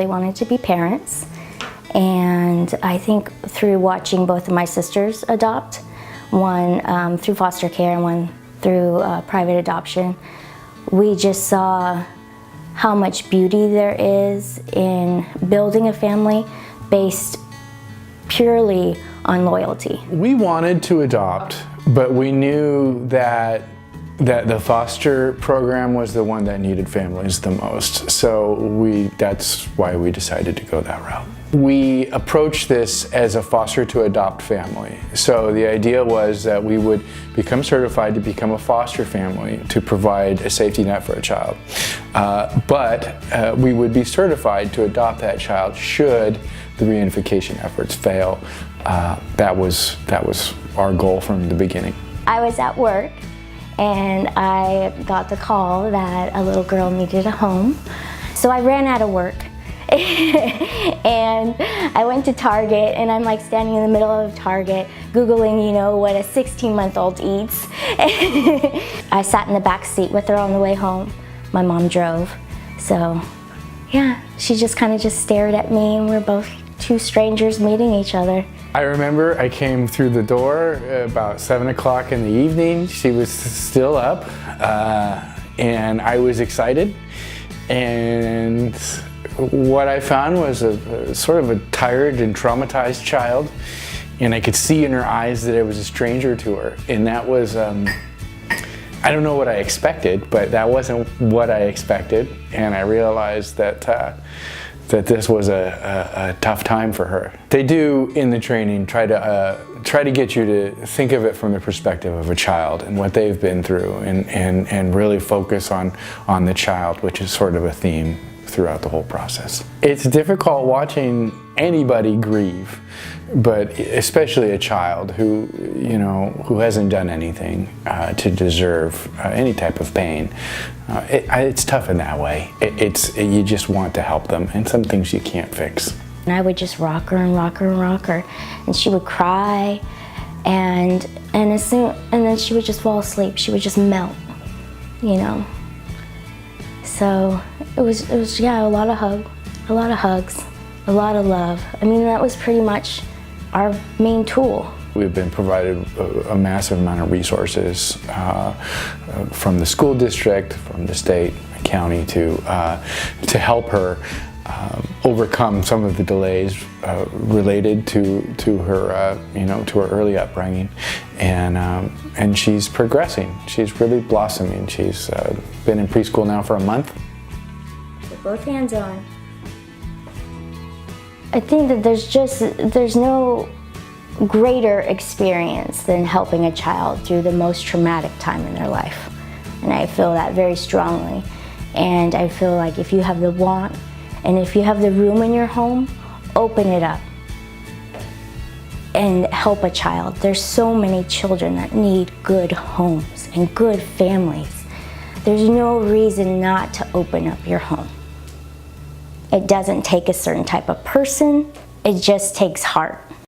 really wanted to be parents. And I think through watching both of my sisters adopt, one through foster care and one through private adoption, we just saw how much beauty there is in building a family based purely on loyalty. We wanted to adopt, but we knew that the foster program was the one that needed families the most. So that's why we decided to go that route. We approached this as a foster to adopt family. So the idea was that we would become certified to become a foster family to provide a safety net for a child. But we would be certified to adopt that child should the reunification efforts fail. That was our goal from the beginning. I was at work and I got the call that a little girl needed a home. So I ran out of work. And I went to Target, and I'm like standing in the middle of Target Googling, you know, what a 16-month-old eats. I sat in the back seat with her on the way home. My mom drove. So yeah, she just kind of stared at me, and we're both two strangers meeting each other. I remember I came through the door about 7 o'clock in the evening. She was still up, and I was excited. And what I found was a sort of a tired and traumatized child, and I could see in her eyes that I was a stranger to her. And that was, I don't know what I expected, but that wasn't what I expected. And I realized that this was a tough time for her. They do in the training try to get you to think of it from the perspective of a child and what they've been through, and really focus on the child, which is sort of a theme throughout the whole process. It's difficult watching anybody grieve, but especially a child who hasn't done anything to deserve any type of pain. It's tough in that way. You just want to help them, and some things you can't fix. And I would just rock her and rock her and rock her, and she would cry, and then she would just fall asleep. She would just melt, you know. So it was yeah, a lot of hugs, a lot of love. I mean, that was pretty much our main tool. We've been provided a massive amount of resources from the school district, from the state, county to help her overcome some of the delays related to her to her early upbringing, and she's progressing. She's really blossoming. She's been in preschool now for a month. With both hands on. I think that there's no greater experience than helping a child through the most traumatic time in their life, and I feel that very strongly. And I feel like if you have the want, and if you have the room in your home, open it up and help a child. There's so many children that need good homes and good families. There's no reason not to open up your home. It doesn't take a certain type of person, it just takes heart.